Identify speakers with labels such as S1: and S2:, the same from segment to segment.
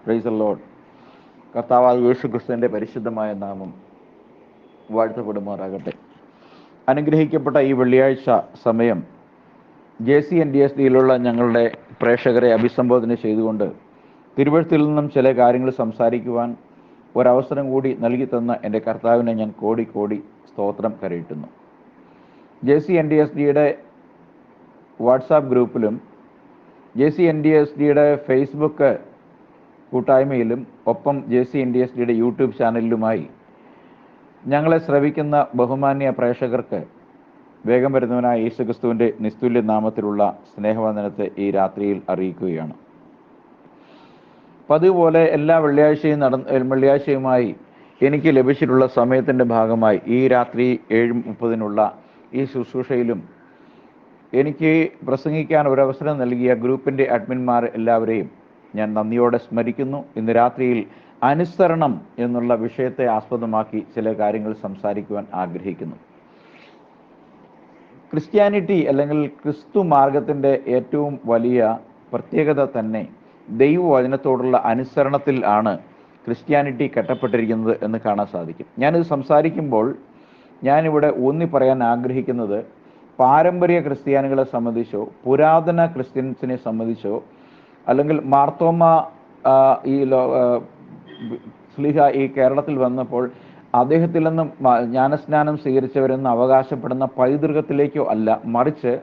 S1: Price the Lord. കർത്താവായ യേശു ക്രിസ്തുവിൻ്റെ പരിശുദ്ധമായ നാമം വാഴ്ത്തപ്പെടുമാറാകട്ടെ. അനുഗ്രഹിക്കപ്പെട്ട ഈ വെള്ളിയാഴ്ച സമയം JCNDSDയിലുള്ള ഞങ്ങളുടെ പ്രേക്ഷകരെ അഭിസംബോധന ചെയ്തുകൊണ്ട് തിരുവഴുത്തിൽ നിന്നും ചില കാര്യങ്ങൾ സംസാരിക്കുവാൻ ഒരവസരം കൂടി നൽകി തന്ന എൻ്റെ കർത്താവിനെ ഞാൻ കോടി കോടി സ്തോത്രം കരയിട്ടുന്നു. JCNDSDയുടെ വാട്സാപ്പ് ഗ്രൂപ്പിലും JCNDSDയുടെ ഫേസ്ബുക്ക് കൂട്ടായ്മയിലും ഒപ്പം JCNDSDയുടെ യൂട്യൂബ് ചാനലിലുമായി ഞങ്ങളെ ശ്രവിക്കുന്ന ബഹുമാന്യ പ്രേക്ഷകർക്ക് വേഗം വരുന്നവനായ യേശുക്രിസ്തുവിൻ്റെ നിസ്തുല്യ നാമത്തിലുള്ള സ്നേഹവന്ദനത്തെ ഈ രാത്രിയിൽ അറിയിക്കുകയാണ്. പതിവ് പോലെ എല്ലാ വെള്ളിയാഴ്ചയുമായി എനിക്ക് ലഭിച്ചിട്ടുള്ള സമയത്തിൻ്റെ ഭാഗമായി ഈ രാത്രി 7:30 ഈ ശുശ്രൂഷയിലും എനിക്ക് പ്രസംഗിക്കാൻ ഒരവസരം നൽകിയ ഗ്രൂപ്പിൻ്റെ അഡ്മിന്മാർ എല്ലാവരെയും ഞാൻ നന്ദിയോടെ സ്മരിക്കുന്നു. ഇന്ന് രാത്രിയിൽ അനുസരണം എന്നുള്ള വിഷയത്തെ ആസ്പദമാക്കി ചില കാര്യങ്ങൾ സംസാരിക്കുവാൻ ആഗ്രഹിക്കുന്നു. ക്രിസ്ത്യാനിറ്റി അല്ലെങ്കിൽ ക്രിസ്തു മാർഗത്തിൻ്റെ ഏറ്റവും വലിയ പ്രത്യേകത തന്നെ ദൈവവചനത്തോടുള്ള അനുസരണത്തിൽ ആണ് ക്രിസ്ത്യാനിറ്റി കെട്ടപ്പെട്ടിരിക്കുന്നത് എന്ന് കാണാൻ സാധിക്കും. ഞാനിത് സംസാരിക്കുമ്പോൾ ഞാനിവിടെ ഊന്നി പറയാൻ ആഗ്രഹിക്കുന്നത് പാരമ്പര്യ ക്രിസ്ത്യാനികളെ സംബന്ധിച്ചോ പുരാതന ക്രിസ്ത്യൻസിനെ സംബന്ധിച്ചോ അല്ലെങ്കിൽ മാർത്തോമ സ്ലീഹ ഈ കേരളത്തിൽ വന്നപ്പോൾ അദ്ദേഹത്തിൽ നിന്നും ജ്ഞാനസ്നാനം സ്വീകരിച്ചവരെന്ന് അവകാശപ്പെടുന്ന പൈതൃകത്തിലേക്കോ അല്ല, മറിച്ച്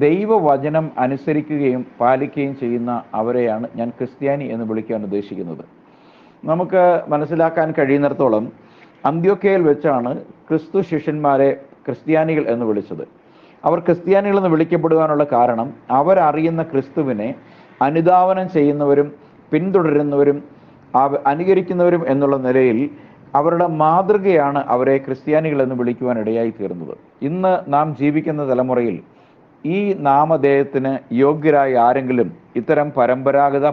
S1: ദൈവവചനം അനുസരിക്കുകയും പാലിക്കുകയും ചെയ്യുന്ന അവരെയാണ് ഞാൻ ക്രിസ്ത്യാനി എന്ന് വിളിക്കാൻ ഉദ്ദേശിക്കുന്നത്. നമുക്ക് മനസ്സിലാക്കാൻ കഴിയുന്നിടത്തോളം അന്ത്യോക്യയിൽ വെച്ചാണ് ക്രിസ്തു ശിഷ്യന്മാരെ ക്രിസ്ത്യാനികൾ എന്ന് വിളിച്ചത്. അവർ ക്രിസ്ത്യാനികൾ എന്ന് വിളിക്കപ്പെടുവാനുള്ള കാരണം അവരറിയുന്ന ക്രിസ്തുവിനെ അനുധാവനം ചെയ്യുന്നവരും പിന്തുടരുന്നവരും അനുകരിക്കുന്നവരും എന്നുള്ള നിലയിൽ അവരുടെ മാതൃകയാണ് അവരെ ക്രിസ്ത്യാനികൾ എന്ന് വിളിക്കുവാൻ ഇടയായി തീർന്നത്. ഇന്ന് നാം ജീവിക്കുന്ന തലമുറയിൽ ഈ നാമധേയത്തിന് യോഗ്യരായ ആരെങ്കിലും ഇത്തരം പരമ്പരാഗത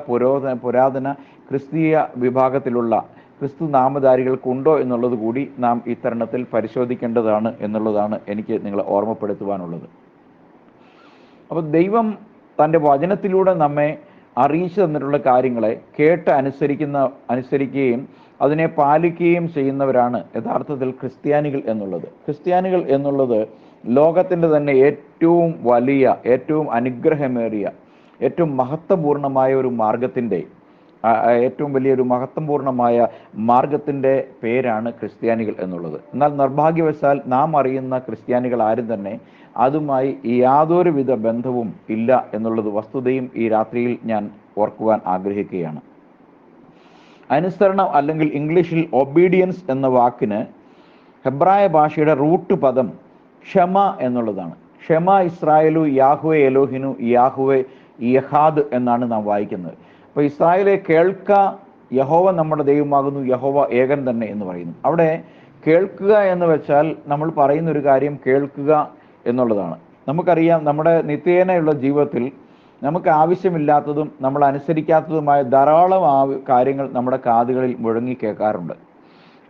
S1: പുരാതന ക്രിസ്തീയ വിഭാഗത്തിലുള്ള ക്രിസ്തു നാമധാരികൾക്കുണ്ടോ എന്നുള്ളത് കൂടി നാം ഈ തരുണത്തിൽ പരിശോധിക്കേണ്ടതാണ് എന്നുള്ളതാണ് എനിക്ക് നിങ്ങളെ ഓർമ്മപ്പെടുത്തുവാനുള്ളത്. അപ്പോൾ ദൈവം തൻ്റെ വചനത്തിലൂടെ നമ്മെ അറിയിച്ചു തന്നിട്ടുള്ള കാര്യങ്ങളെ കേട്ട് അനുസരിക്കുകയും അതിനെ പാലിക്കുകയും ചെയ്യുന്നവരാണ് യഥാർത്ഥത്തിൽ ക്രിസ്ത്യാനികൾ എന്നുള്ളത്. ക്രിസ്ത്യാനികൾ എന്നുള്ളത് ലോകത്തിൻ്റെ തന്നെ ഏറ്റവും വലിയ, ഏറ്റവും അനുഗ്രഹമേറിയ, ഏറ്റവും മഹത്വപൂർണമായ ഒരു മാർഗത്തിൻ്റെ ഏറ്റവും വലിയൊരു മഹത്വപൂർണമായ മാർഗത്തിൻ്റെ പേരാണ് ക്രിസ്ത്യാനികൾ എന്നുള്ളത്. എന്നാൽ നിർഭാഗ്യവശാൽ നാം അറിയുന്ന ക്രിസ്ത്യാനികൾ ആരും തന്നെ അതുമായി യാതൊരുവിധ ബന്ധവും ഇല്ല എന്നുള്ളത് വസ്തുതയും ഈ രാത്രിയിൽ ഞാൻ ഓർക്കുവാൻ ആഗ്രഹിക്കുകയാണ്. അനുസരണം അല്ലെങ്കിൽ ഇംഗ്ലീഷിൽ ഒബീഡിയൻസ് എന്ന വാക്കിന് ഹെബ്രായ ഭാഷയുടെ റൂട്ട് പദം ക്ഷമ എന്നുള്ളതാണ്. ക്ഷമ ഇസ്രായേലു യാഹ്വേ എലോഹിനു യാഹ്വേ യഹാദ് എന്നാണ് നാം വായിക്കുന്നത്. അപ്പോൾ ഇസ്രായേലെ കേൾക്ക, യഹോവ നമ്മുടെ ദൈവമാകുന്നു, യഹോവ ഏകൻ തന്നെ എന്ന് പറയുന്നു. അവിടെ കേൾക്കുക എന്ന് വെച്ചാൽ നമ്മൾ പറയുന്ന ഒരു കാര്യം കേൾക്കുക എന്നുള്ളതാണ്. നമുക്കറിയാം, നമ്മുടെ നിത്യേനയുള്ള ജീവിതത്തിൽ നമുക്ക് ആവശ്യമില്ലാത്തതും നമ്മൾ അനുസരിക്കാത്തതുമായ ധാരാളം കാര്യങ്ങൾ നമ്മുടെ കാതുകളിൽ മുഴങ്ങി കേൾക്കാറുണ്ട്.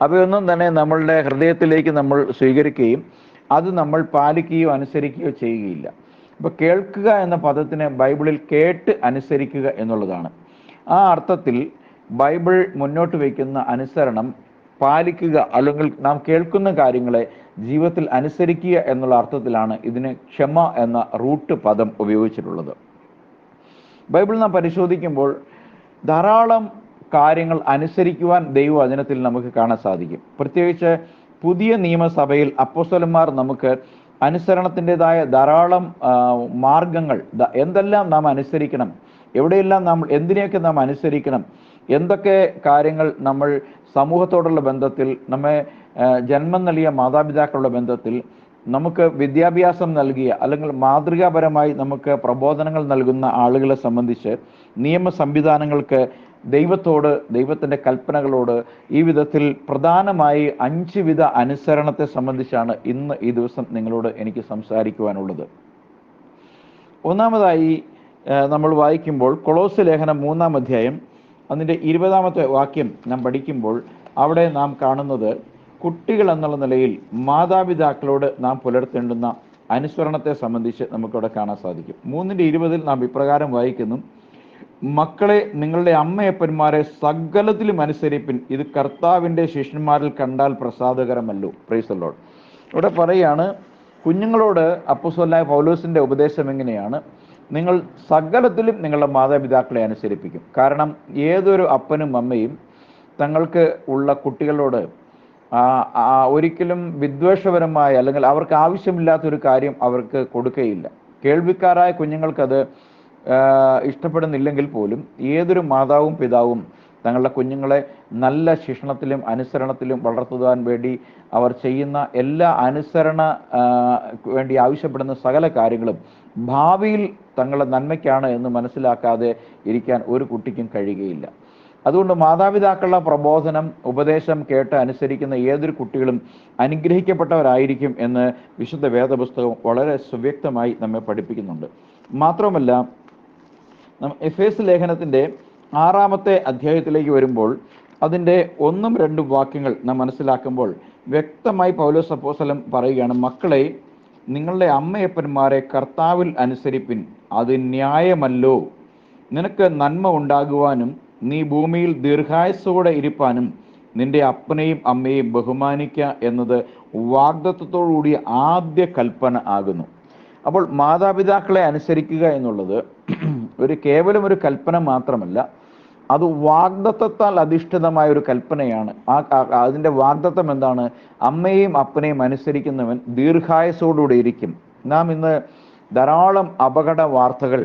S1: അവയൊന്നും തന്നെ നമ്മളുടെ ഹൃദയത്തിലേക്ക് നമ്മൾ സ്വീകരിക്കുകയും അത് നമ്മൾ പാലിക്കുകയോ അനുസരിക്കുകയോ ചെയ്യുകയില്ല. അപ്പോൾ കേൾക്കുക എന്ന പദത്തിന് ബൈബിളിൽ കേട്ട് അനുസരിക്കുക എന്നുള്ളതാണ്. ആ അർത്ഥത്തിൽ ബൈബിൾ മുന്നോട്ട് വയ്ക്കുന്ന അനുസരണം പാലിക്കുക അല്ലെങ്കിൽ നാം കേൾക്കുന്ന കാര്യങ്ങളെ ജീവിതത്തിൽ അനുസരിക്കുക എന്നുള്ള അർത്ഥത്തിലാണ് ഇതിന് ക്ഷമ എന്ന റൂട്ട് പദം ഉപയോഗിച്ചിട്ടുള്ളത്. ബൈബിൾ നാം പരിശോധിക്കുമ്പോൾ ധാരാളം കാര്യങ്ങൾ അനുസരിക്കുവാൻ ദൈവവചനത്തിൽ നമുക്ക് കാണാൻ സാധിക്കും. പ്രത്യേകിച്ച് പുതിയ നിയമസഭയിൽ അപ്പോസ്തലന്മാർ നമുക്ക് അനുസരണത്തിൻ്റെതായ ധാരാളം മാർഗങ്ങൾ, എന്തെല്ലാം നാം അനുസരിക്കണം, എവിടെയെല്ലാം എന്തിനെയൊക്കെ നാം അനുസരിക്കണം, എന്തൊക്കെ കാര്യങ്ങൾ നമ്മൾ സമൂഹത്തോടുള്ള ബന്ധത്തിൽ, നമ്മെ ജന്മം നൽകിയ മാതാപിതാക്കളുടെ ബന്ധത്തിൽ, നമുക്ക് വിദ്യാഭ്യാസം നൽകിയ അല്ലെങ്കിൽ മാതൃകാപരമായി നമുക്ക് പ്രബോധനങ്ങൾ നൽകുന്ന ആളുകളെ സംബന്ധിച്ച് നിയമ സംവിധാനങ്ങൾക്ക് ദൈവത്തോട്, ദൈവത്തിൻ്റെ കൽപ്പനകളോട് ഈ വിധത്തിൽ പ്രധാനമായി 5 വിധ അനുസരണത്തെ സംബന്ധിച്ചാണ് ഇന്ന് ഈ ദിവസം നിങ്ങളോട് എനിക്ക് സംസാരിക്കുവാനുള്ളത്. ഒന്നാമതായി നമ്മൾ വായിക്കുമ്പോൾ കൊളോസ്യ ലേഖനം 3-ാം അധ്യായം അതിൻ്റെ 20-ാമത്തെ വാക്യം നാം പഠിക്കുമ്പോൾ അവിടെ നാം കാണുന്നത് കുട്ടികൾ എന്നുള്ള നിലയിൽ മാതാപിതാക്കളോട് നാം പുലർത്തേണ്ടുന്ന അനുസരണത്തെ സംബന്ധിച്ച് നമുക്കിവിടെ കാണാൻ സാധിക്കും. 3:20 നാം ഇപ്രകാരം വായിക്കുന്നു: മക്കളെ നിങ്ങളുടെ അമ്മയപ്പന്മാരെ സകലത്തിലും അനുസരിപ്പിൻ, ഇത് കർത്താവിൻ്റെ ശിഷ്യന്മാരിൽ കണ്ടാൽ പ്രസാദകരമല്ലോ. Price the Lord. ഇവിടെ പറയാണ്, കുഞ്ഞുങ്ങളോട് അപ്പോസ്തലനായ പൗലോസിൻ്റെ ഉപദേശം എങ്ങനെയാണ്? നിങ്ങൾ സകലത്തിലും നിങ്ങളുടെ മാതാപിതാക്കളെ അനുസരിപ്പിക്കും. കാരണം ഏതൊരു അപ്പനും അമ്മയും തങ്ങൾക്ക് ഉള്ള കുട്ടികളോട് ഒരിക്കലും വിദ്വേഷപരമായ അല്ലെങ്കിൽ അവർക്ക് ആവശ്യമില്ലാത്തൊരു കാര്യം അവർക്ക് കൊടുക്കുകയില്ല. കേൾവിക്കാരായ കുഞ്ഞുങ്ങൾക്കത് ഇഷ്ടപ്പെടുന്നില്ലെങ്കിൽ പോലും ഏതൊരു മാതാവും പിതാവും തങ്ങളുടെ കുഞ്ഞുങ്ങളെ നല്ല ശിക്ഷണത്തിലും അനുസരണത്തിലും വളർത്തുവാൻ വേണ്ടി അവർ ചെയ്യുന്ന എല്ലാ അനുസരണ വേണ്ടി ആവശ്യപ്പെടുന്ന സകല കാര്യങ്ങളും ഭാവിയിൽ തങ്ങളുടെ നന്മയ്ക്കാണ് എന്ന് മനസ്സിലാക്കാതെ ഇരിക്കാൻ ഒരു കുട്ടിക്കും കഴിയുകയില്ല. അതുകൊണ്ട് മാതാപിതാക്കളുടെ പ്രബോധനം, ഉപദേശം കേട്ട് അനുസരിക്കുന്ന ഏതൊരു കുട്ടികളും അനുഗ്രഹിക്കപ്പെട്ടവരായിരിക്കും എന്ന് വിശുദ്ധ വേദപുസ്തകം വളരെ സുവ്യക്തമായി നമ്മെ പഠിപ്പിക്കുന്നുണ്ട്. മാത്രമല്ല, എഫേസ് ലേഖനത്തിൻ്റെ 6-ാമത്തെ അധ്യായത്തിലേക്ക് വരുമ്പോൾ അതിൻ്റെ 1-2 വാക്യങ്ങൾ നാം മനസ്സിലാക്കുമ്പോൾ വ്യക്തമായി പൗലോസ് അപ്പോസ്തലൻ പറയുകയാണ്, മക്കളെ നിങ്ങളുടെ അമ്മയപ്പന്മാരെ കർത്താവിൽ അനുസരിപ്പിൻ, അത് ന്യായമല്ലോ. നിനക്ക് നന്മ ഉണ്ടാകുവാനും നീ ഭൂമിയിൽ ദീർഘായുസ്സോടെ ഇരിപ്പാനും നിന്റെ അപ്പനെയും അമ്മയെയും ബഹുമാനിക്കുക എന്നത് വാഗ്ദത്തത്തോടുകൂടിയ ആദ്യ കൽപ്പന ആകുന്നു. അപ്പോൾ മാതാപിതാക്കളെ അനുസരിക്കുക എന്നുള്ളത് കേവലം ഒരു കൽപ്പന മാത്രമല്ല, അത് വാഗ്ദത്തത്താൽ അധിഷ്ഠിതമായ ഒരു കൽപ്പനയാണ്. അതിൻ്റെ വാഗ്ദത്തം എന്താണ്? അമ്മയെയും അപ്പനെയും അനുസരിക്കുന്നവൻ ദീർഘായുസ്സോടുകൂടി ഇരിക്കും. നാം ഇന്ന് ധാരാളം അപകട വാർത്തകൾ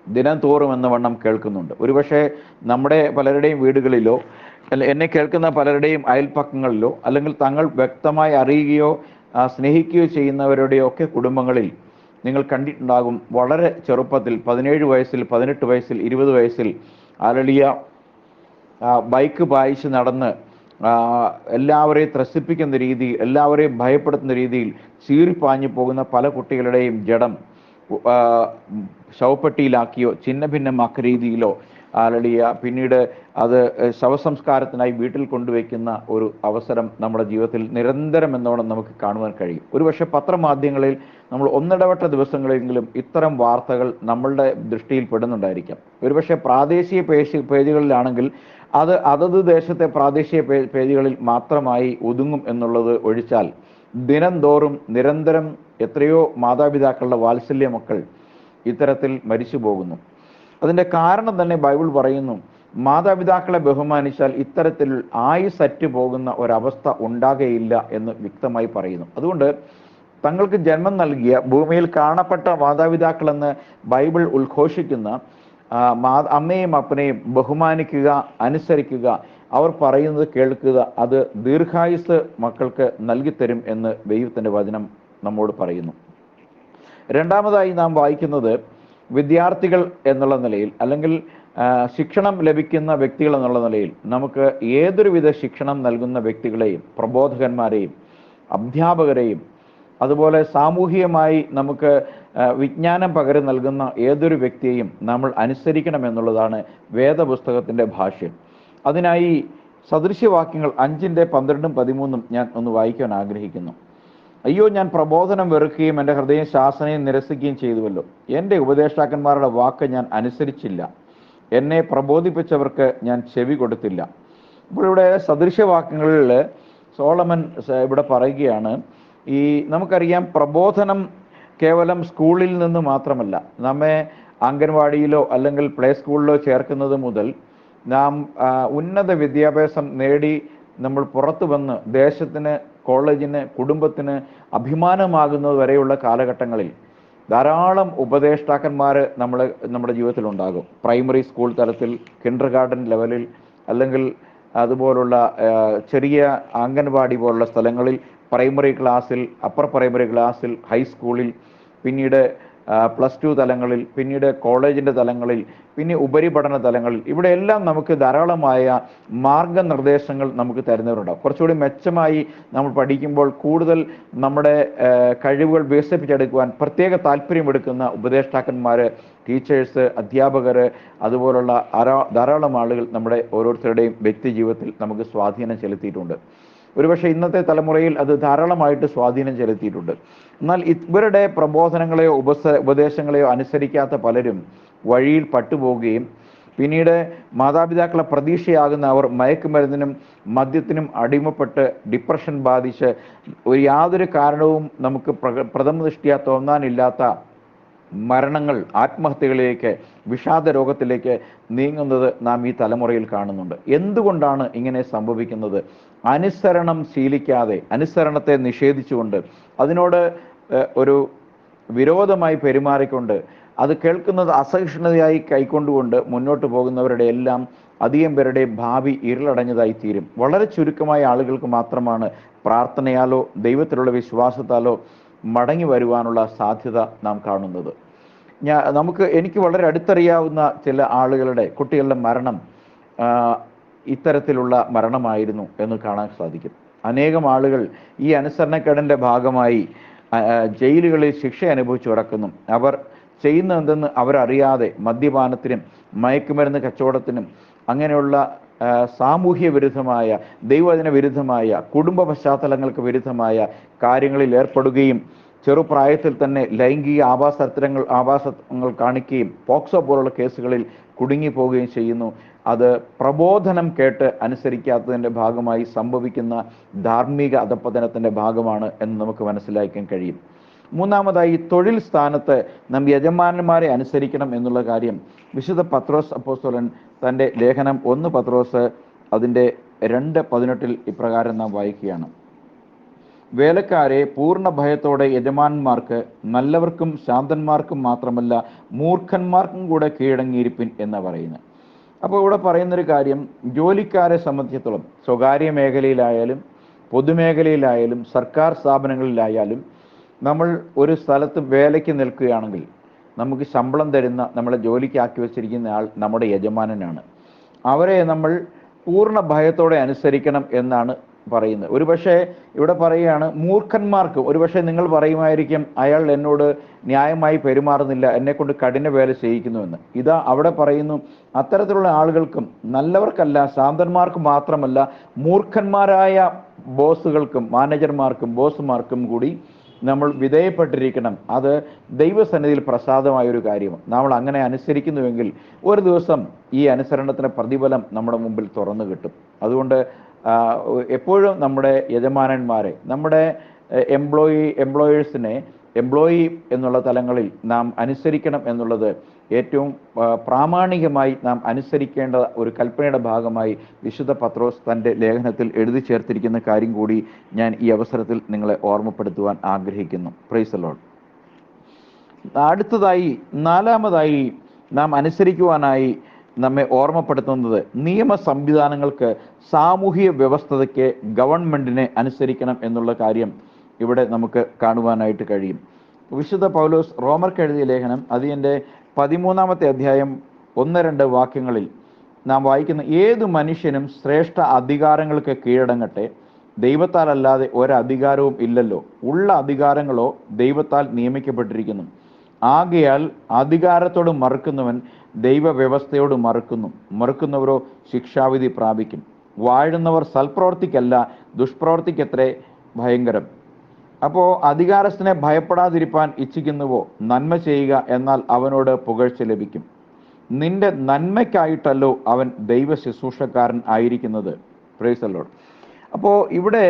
S1: ദിനം തോറും എന്ന വണ്ണം കേൾക്കുന്നുണ്ട്. ഒരുപക്ഷെ നമ്മുടെ പലരുടെയും വീടുകളിലോ എന്നെ കേൾക്കുന്ന പലരുടെയും അയൽപ്പക്കങ്ങളിലോ അല്ലെങ്കിൽ തങ്ങൾ വ്യക്തമായി അറിയുകയോ സ്നേഹിക്കുകയോ ചെയ്യുന്നവരുടെയോ ഒക്കെ കുടുംബങ്ങളിൽ നിങ്ങൾ കണ്ടിട്ടുണ്ടാകും, വളരെ ചെറുപ്പത്തിൽ 17 വയസ്സിൽ 18 വയസ്സിൽ 20 വയസ്സിൽ അലളിയ ബൈക്ക് പായിച്ച് നടന്ന് എല്ലാവരെയും ത്രസിപ്പിക്കുന്ന രീതിയിൽ, എല്ലാവരെയും ഭയപ്പെടുത്തുന്ന രീതിയിൽ ചീറിപ്പാഞ്ഞു പോകുന്ന പല കുട്ടികളുടെയും ജഡം ശവപ്പെട്ടിയിലാക്കിയോ ചിന്ന ഭിന്നമാക്ക രീതിയിലോ അലളിയ പിന്നീട് അത് ശവസംസ്കാരത്തിനായി വീട്ടിൽ കൊണ്ടുവയ്ക്കുന്ന ഒരു അവസരം നമ്മുടെ ജീവിതത്തിൽ നിരന്തരം എന്നോണം നമുക്ക് കാണുവാൻ കഴിയും. ഒരുപക്ഷെ പത്രമാധ്യമങ്ങളിൽ നമ്മൾ ഒന്നിടവട്ട ദിവസങ്ങളെങ്കിലും ഇത്തരം വാർത്തകൾ നമ്മളുടെ ദൃഷ്ടിയിൽ പെടുന്നുണ്ടായിരിക്കാം. ഒരുപക്ഷെ പ്രാദേശിക പേജുകളിലാണെങ്കിൽ അത് അതത് ദേശത്തെ പ്രാദേശിക പേജുകളിൽ മാത്രമായി ഒതുങ്ങും എന്നുള്ളത് ഒഴിച്ചാൽ ദിനം തോറും നിരന്തരം എത്രയോ മാതാപിതാക്കളുടെ വാത്സല്യ മക്കൾ ഇത്തരത്തിൽ മരിച്ചു പോകുന്നു. അതിൻ്റെ കാരണം തന്നെ ബൈബിൾ പറയുന്നു, മാതാപിതാക്കളെ ബഹുമാനിച്ചാൽ ഇത്തരത്തിൽ ആയുസ്സറ്റ് പോകുന്ന ഒരവസ്ഥ ഉണ്ടാകുകയില്ല എന്ന് വ്യക്തമായി പറയുന്നു. അതുകൊണ്ട് തങ്ങൾക്ക് ജന്മം നൽകിയ ഭൂമിയിൽ കാണപ്പെട്ട മാതാപിതാക്കളെന്ന് ബൈബിൾ ഉദ്ഘോഷിക്കുന്ന അമ്മയും അപ്പനെയും ബഹുമാനിക്കുക, അനുസരിക്കുക, അവർ പറയുന്നത് കേൾക്കുക, അത് ദീർഘായുസ് മക്കൾക്ക് നൽകിത്തരും എന്ന് ദൈവത്തിൻ്റെ വചനം നമ്മോട് പറയുന്നു. രണ്ടാമതായി നാം വായിക്കുന്നത്, വിദ്യാർത്ഥികൾ എന്നുള്ള നിലയിൽ അല്ലെങ്കിൽ ശിക്ഷണം ലഭിക്കുന്ന വ്യക്തികൾ എന്നുള്ള നിലയിൽ നമുക്ക് ഏതൊരുവിധ ശിക്ഷണം നൽകുന്ന വ്യക്തികളെയും പ്രബോധകന്മാരെയും അധ്യാപകരെയും അതുപോലെ സാമൂഹികമായി നമുക്ക് വിജ്ഞാനം പകരം നൽകുന്ന ഏതൊരു വ്യക്തിയെയും നമ്മൾ അനുസരിക്കണം എന്നുള്ളതാണ് വേദപുസ്തകത്തിൻ്റെ ഭാഷ്യം. അതിനായി സദൃശ്യവാക്യങ്ങൾ 5-12-13 ഞാൻ ഒന്ന് വായിക്കാൻ ആഗ്രഹിക്കുന്നു. അയ്യോ, ഞാൻ പ്രബോധനം വെറുക്കുകയും എൻ്റെ ഹൃദയം ശാസനയും നിരസിക്കുകയും ചെയ്തുവല്ലോ. എൻ്റെ ഉപദേഷ്ടാക്കന്മാരുടെ വാക്ക് ഞാൻ അനുസരിച്ചില്ല, എന്നെ പ്രബോധിപ്പിച്ചവർക്ക് ഞാൻ ചെവി കൊടുത്തില്ല. അപ്പോൾ ഇവിടെ സദൃശ്യവാക്യങ്ങളിൽ സോളമൻ ഇവിടെ പറയുകയാണ്, നമുക്കറിയാം പ്രബോധനം കേവലം സ്കൂളിൽ നിന്ന് മാത്രമല്ല, നമ്മെ അംഗൻവാടിയിലോ അല്ലെങ്കിൽ പ്ലേ സ്കൂളിലോ ചേർക്കുന്നത് മുതൽ നാം ഉന്നത വിദ്യാഭ്യാസം നേടി നമ്മൾ പുറത്തു വന്ന് ദേശത്തിന്, കോളേജിന്, കുടുംബത്തിന് അഭിമാനമാകുന്നത് വരെയുള്ള കാലഘട്ടങ്ങളിൽ ധാരാളം ഉപദേഷ്ടാക്കന്മാർ നമ്മുടെ ജീവിതത്തിലുണ്ടാകും. പ്രൈമറി സ്കൂൾ തലത്തിൽ, കിൻഡർ ഗാർഡൻ ലെവലിൽ, അല്ലെങ്കിൽ അതുപോലുള്ള ചെറിയ അംഗൻവാടി പോലുള്ള സ്ഥലങ്ങളിൽ, പ്രൈമറി ക്ലാസ്സിൽ, അപ്പർ പ്രൈമറി ക്ലാസ്സിൽ, ഹൈസ്കൂളിൽ, പിന്നീട് +2 തലങ്ങളിൽ, പിന്നീട് കോളേജിൻ്റെ തലങ്ങളിൽ, പിന്നെ ഉപരിപഠന തലങ്ങളിൽ, ഇവിടെയെല്ലാം നമുക്ക് ധാരാളമായ മാർഗനിർദ്ദേശങ്ങൾ നമുക്ക് തരുന്നവരുണ്ടാവും. കുറച്ചുകൂടി മെച്ചമായി നമ്മൾ പഠിക്കുമ്പോൾ കൂടുതൽ നമ്മുടെ കഴിവുകൾ വികസിപ്പിച്ചെടുക്കുവാൻ പ്രത്യേക താല്പര്യമെടുക്കുന്ന ഉപദേഷ്ടാക്കന്മാർ, ടീച്ചേഴ്സ്, അധ്യാപകർ, അതുപോലുള്ള ധാരാളം ആളുകൾ നമ്മുടെ ഓരോരുത്തരുടെയും വ്യക്തി ജീവിതത്തിൽ നമുക്ക് സ്വാധീനം ചെലുത്തിയിട്ടുണ്ട്. ഒരുപക്ഷെ ഇന്നത്തെ തലമുറയിൽ അത് ധാരാളമായിട്ട് സ്വാധീനം ചെലുത്തിയിട്ടുണ്ട്. എന്നാൽ ഇവരുടെ പ്രബോധനങ്ങളെയോ ഉപദേശങ്ങളെയോ അനുസരിക്കാത്ത പലരും വഴിയിൽ പട്ടുപോവുകയും പിന്നീട് മാതാപിതാക്കളെ പ്രതീക്ഷയാകുന്ന അവർ മയക്കുമരുന്നിനും മദ്യത്തിനും അടിമപ്പെട്ട് ഡിപ്രഷൻ ബാധിച്ച് യാതൊരു കാരണവും നമുക്ക് പ്രഥമ ദൃഷ്ട്യാ തോന്നാനില്ലാത്ത മരണങ്ങൾ, ആത്മഹത്യകളിലേക്ക്, വിഷാദ രോഗത്തിലേക്ക് നീങ്ങുന്നത് നാം ഈ തലമുറയിൽ കാണുന്നുണ്ട്. എന്തുകൊണ്ടാണ് ഇങ്ങനെ സംഭവിക്കുന്നത്? അനുസരണം ശീലിക്കാതെ, അനുസരണത്തെ നിഷേധിച്ചുകൊണ്ട്, അതിനോട് ഒരു വിരോധമായി പെരുമാറിക്കൊണ്ട്, അത് കേൾക്കുന്നത് അസഹിഷ്ണുതയായി കൈക്കൊണ്ടുകൊണ്ട് മുന്നോട്ട് പോകുന്നവരുടെ എല്ലാം അധികം പേരുടെ ഭാവി ഇരുളടഞ്ഞതായി തീരും. വളരെ ചുരുക്കമായ ആളുകൾക്ക് മാത്രമാണ് പ്രാർത്ഥനയാലോ ദൈവത്തിലുള്ള വിശ്വാസത്താലോ മടങ്ങി വരുവാനുള്ള സാധ്യത നാം കാണുന്നത്. എനിക്ക് വളരെ അടുത്തറിയാവുന്ന ചില ആളുകളുടെ കുട്ടികളുടെ മരണം ഇത്തരത്തിലുള്ള മരണമായിരുന്നു എന്ന് കാണാൻ സാധിക്കും. അനേകം ആളുകൾ ഈ അനുസരണക്കേടിൻ്റെ ഭാഗമായി ജയിലുകളിൽ ശിക്ഷ അനുഭവിച്ചു കിടക്കുന്നു. അവർ ചെയ്യുന്ന എന്തെന്ന് അവരറിയാതെ മദ്യപാനത്തിനും മയക്കുമരുന്ന് കച്ചവടത്തിനും അങ്ങനെയുള്ള സാമൂഹ്യ വിരുദ്ധമായ, ദൈവവചന വിരുദ്ധമായ, കുടുംബ പശ്ചാത്തലങ്ങൾക്ക് വിരുദ്ധമായ കാര്യങ്ങളിൽ ഏർപ്പെടുകയും ചെറുപ്രായത്തിൽ തന്നെ ലൈംഗിക ആഭാസങ്ങൾ കാണിക്കുകയും പോക്സോ പോലുള്ള കേസുകളിൽ കുടുങ്ങിപ്പോവുകയും ചെയ്യുന്നു. അത് പ്രബോധനം കേട്ട് അനുസരിക്കാത്തതിൻ്റെ ഭാഗമായി സംഭവിക്കുന്ന ധാർമ്മിക അധപ്പതനത്തിൻ്റെ ഭാഗമാണ് എന്ന് നമുക്ക് മനസ്സിലാക്കാൻ കഴിയും. മൂന്നാമതായി, തൊഴിൽ സ്ഥാനത്ത് നാം യജമാനന്മാരെ അനുസരിക്കണം എന്നുള്ള കാര്യം വിശുദ്ധ പത്രോസ് അപ്പോസ്തലൻ തൻ്റെ ലേഖനം 1 പത്രോസ് അതിൻ്റെ 2:18 ഇപ്രകാരം നാം വായിക്കുകയാണ്: വേലക്കാരെ പൂർണ്ണ ഭയത്തോടെ യജമാനന്മാർക്ക്, നല്ലവർക്കും ശാന്തന്മാർക്കും മാത്രമല്ല മൂർഖന്മാർക്കും കൂടെ കീഴടങ്ങിയിരിപ്പിൻ എന്ന് പറയുന്നത്. അപ്പോൾ ഇവിടെ പറയുന്നൊരു കാര്യം, ജോലിക്കാരെ സംബന്ധിച്ചിടത്തോളം സ്വകാര്യ മേഖലയിലായാലും പൊതുമേഖലയിലായാലും സർക്കാർ സ്ഥാപനങ്ങളിലായാലും നമ്മൾ ഒരു സ്ഥലത്ത് വേലയ്ക്ക് നിൽക്കുകയാണെങ്കിൽ നമുക്ക് ശമ്പളം തരുന്ന, നമ്മളെ ജോലിക്ക് ആക്കി വെച്ചിരിക്കുന്ന ആൾ നമ്മുടെ യജമാനനാണ്. അവരെ നമ്മൾ പൂർണ്ണ ഭയത്തോടെ അനുസരിക്കണം എന്നാണ് പറയുന്നത്. ഒരുപക്ഷെ ഇവിടെ പറയുകയാണ് മൂർഖന്മാർക്ക്, ഒരുപക്ഷെ നിങ്ങൾ പറയുമായിരിക്കും അയാൾ എന്നോട് ന്യായമായി പെരുമാറുന്നില്ല, എന്നെക്കൊണ്ട് കഠിന വേല ചെയ്യിക്കുന്നുവെന്ന്. ഇതാ അവിടെ പറയുന്നു, അത്തരത്തിലുള്ള ആളുകൾക്കും, നല്ലവർക്കല്ല ശാന്തന്മാർക്കും മാത്രമല്ല മൂർഖന്മാരായ ബോസുകൾക്കും മാനേജർമാർക്കും ബോസുമാർക്കും കൂടി നമ്മൾ വിധേയപ്പെട്ടിരിക്കണം. അത് ദൈവസന്നിധിയിൽ പ്രസാദമായൊരു കാര്യമാണ്. നമ്മൾ അങ്ങനെ അനുസരിക്കുന്നുവെങ്കിൽ ഒരു ദിവസം ഈ അനുസരണത്തിൻ്റെ പ്രതിഫലം നമ്മുടെ മുമ്പിൽ തുറന്നു കിട്ടും. അതുകൊണ്ട് എപ്പോഴും നമ്മുടെ യജമാനന്മാരെ, നമ്മുടെ എംപ്ലോയേഴ്സിനെ, എംപ്ലോയി എന്നുള്ള തലങ്ങളിൽ നാം അനുസരിക്കണം എന്നുള്ളത് ഏറ്റവും പ്രാമാണികമായി നാം അനുസരിക്കേണ്ട ഒരു കൽപ്പനയുടെ ഭാഗമായി വിശുദ്ധ പത്രോസ് തൻ്റെ ലേഖനത്തിൽ എഴുതി ചേർത്തിരിക്കുന്ന കാര്യം കൂടി ഞാൻ ഈ അവസരത്തിൽ നിങ്ങളെ ഓർമ്മപ്പെടുത്തുവാൻ ആഗ്രഹിക്കുന്നു. Price the Lord. അടുത്തതായി, നാലാമതായി നാം അനുസരിക്കുവാനായി നമ്മെ ഓർമ്മപ്പെടുത്തുന്നത് നിയമ സംവിധാനങ്ങൾക്ക്, സാമൂഹിക വ്യവസ്ഥതയ്ക്ക്, ഗവൺമെൻറ്റിനെ അനുസരിക്കണം എന്നുള്ള കാര്യം ഇവിടെ നമുക്ക് കാണുവാനായിട്ട് കഴിയും. വിശുദ്ധ പൗലോസ് റോമർക്ക് എഴുതിയ ലേഖനം അതിൻ്റെ 13-ാമത്തെ അധ്യായം 1-2 വാക്യങ്ങളിൽ നാം വായിക്കുന്ന, ഏതു മനുഷ്യനും ശ്രേഷ്ഠ അധികാരങ്ങൾക്ക് കീഴടങ്ങട്ടെ, ദൈവത്താൽ അല്ലാതെ ഒരധികാരവും ഇല്ലല്ലോ, ഉള്ള അധികാരങ്ങളോ ദൈവത്താൽ നിയമിക്കപ്പെട്ടിരിക്കുന്നു. ആകയാൽ അധികാരത്തോട് മറുക്കുന്നവൻ ദൈവവ്യവസ്ഥയോട് മറുക്കുന്നവരോ ശിക്ഷാവിധി പ്രാപിക്കും. വാഴുന്നവർ സൽപ്രവർത്തിക്കല്ല ദുഷ്പ്രവർത്തിക്കത്രേ ഭയങ്കരം. അപ്പോൾ അധികാരസ്ഥനെ ഭയപ്പെടാതിരിപ്പാൻ ഇച്ഛിക്കുന്നുവോ, നന്മ ചെയ്യുക, എന്നാൽ അവനോട് പുകഴ്ച ലഭിക്കും. നിന്റെ നന്മയ്ക്കായിട്ടല്ലോ അവൻ ദൈവ ശുശ്രൂഷക്കാരൻ ആയിരിക്കുന്നത്. Price the Lord. അപ്പോൾ ഇവിടെ